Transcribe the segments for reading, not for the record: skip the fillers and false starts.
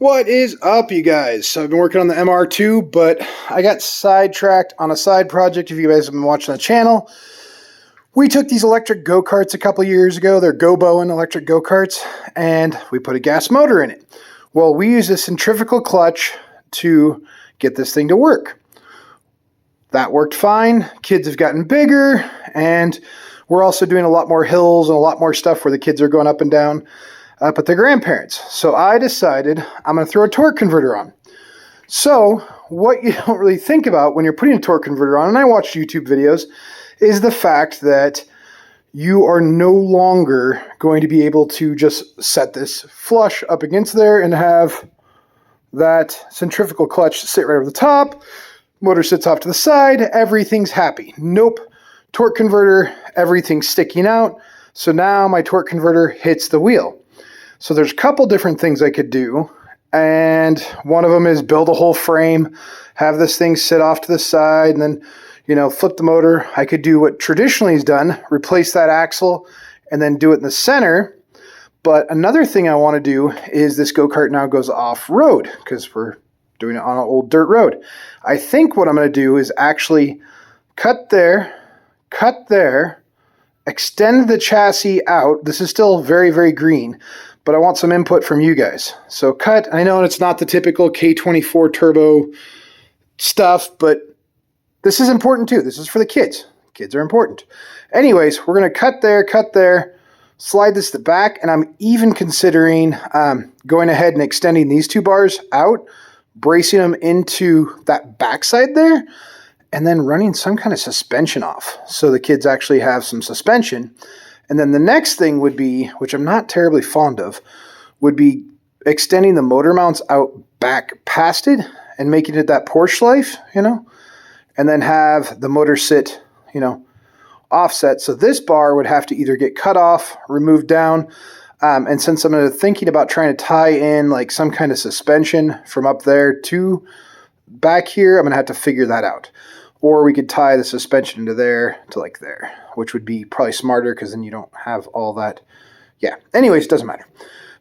What is up, you guys? So I've been working on the MR2, but I got sidetracked on a side project. If you guys have been watching the channel, we took these electric go-karts a couple years ago. They're Go-Bowen electric go-karts, and we put a gas motor in it. Well, we use a centrifugal clutch to get this thing to work. That worked fine. Kids have gotten bigger, and we're also doing a lot more hills and a lot more stuff where the kids are going up and down up at their grandparents. So I decided I'm going to throw a torque converter on. So what you don't really think about when you're putting a torque converter on, and I watched YouTube videos, is the fact that you are no longer going to be able to just set this flush up against there and have that centrifugal clutch sit right over the top, motor sits off to the side, everything's happy. Nope. Torque converter, everything's sticking out. So now my torque converter hits the wheel. So there's a couple different things I could do, and one of them is build a whole frame, have this thing sit off to the side, and then, flip the motor. I could do what traditionally is done, replace that axle, and then do it in the center. But another thing I want to do is this go-kart now goes off-road, because we're doing it on an old dirt road. I think what I'm going to do is actually cut there, extend the chassis out. This is still very, very green, but I want some input from you guys. So cut, I know it's not the typical K24 turbo stuff, but this is important too. This is for the kids. Kids are important. Anyways, we're going to cut there, slide this to the back, and I'm even considering going ahead and extending these two bars out, bracing them into that backside there, and then running some kind of suspension off so the kids actually have some suspension. And then the next thing would be, which I'm not terribly fond of, would be extending the motor mounts out back past it and making it that Porsche life, and then have the motor sit, offset. So this bar would have to either get cut off, removed down, and since I'm thinking about trying to tie in like some kind of suspension from up there to back here, I'm going to have to figure that out. Or we could tie the suspension into there to like there, which would be probably smarter because then you don't have all that. Yeah, anyways, it doesn't matter.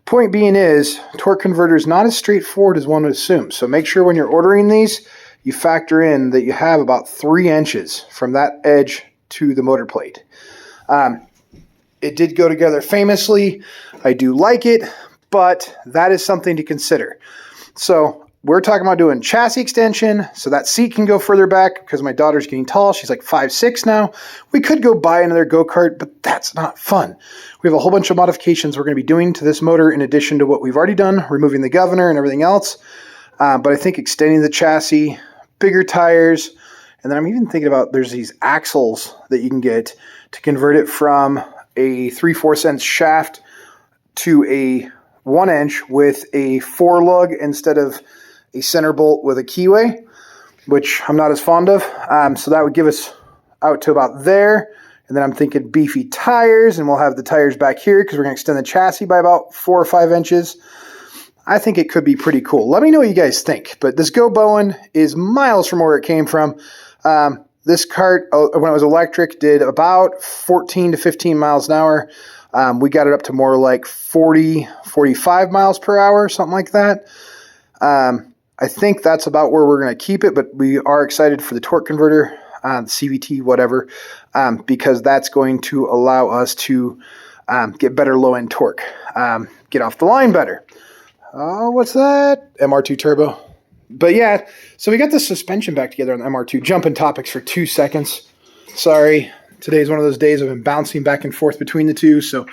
Point being is, torque converter is not as straightforward as one would assume. So make sure when you're ordering these, you factor in that you have about 3 inches from that edge to the motor plate. It did go together famously. I do like it, but that is something to consider. So we're talking about doing chassis extension so that seat can go further back because my daughter's getting tall. She's like 5'6" now. We could go buy another go-kart, but that's not fun. We have a whole bunch of modifications we're going to be doing to this motor in addition to what we've already done, removing the governor and everything else. But I think extending the chassis, bigger tires, and then I'm even thinking about there's these axles that you can get to convert it from a 3/4 inch shaft to a 1 inch with a 4-lug instead of a center bolt with a keyway, which I'm not as fond of. So that would give us out to about there. And then I'm thinking beefy tires, and we'll have the tires back here because we're going to extend the chassis by about 4 or 5 inches. I think it could be pretty cool. Let me know what you guys think. But this Go-Bowen is miles from where it came from. This cart, when it was electric, did about 14 to 15 miles an hour. We got it up to more like 40, 45 miles per hour, something like that. I think that's about where we're going to keep it, but we are excited for the torque converter, CVT, whatever, because that's going to allow us to get better low-end torque, get off the line better. Oh, what's that? MR2 turbo. But yeah, so we got the suspension back together on the MR2. Jumping topics for 2 seconds. Sorry, today's one of those days I've been bouncing back and forth between the two, so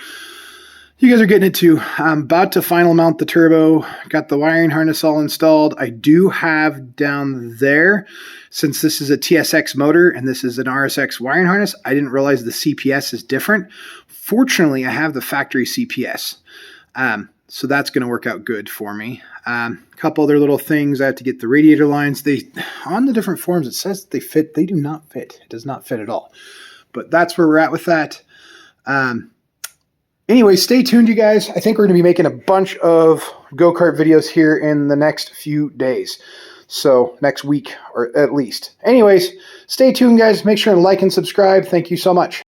you guys are getting it too. I'm about to final mount the turbo. Got the wiring harness all installed. I do have down there, since this is a TSX motor and this is an RSX wiring harness, I didn't realize the CPS is different. Fortunately, I have the factory CPS. So that's going to work out good for me. A couple other little things. I have to get the radiator lines. On the different forms, it says they fit. They do not fit. It does not fit at all. But that's where we're at with that. Anyway, stay tuned, you guys. I think we're going to be making a bunch of go-kart videos here in the next few days. So next week, or at least. Anyways, stay tuned, guys. Make sure to like and subscribe. Thank you so much.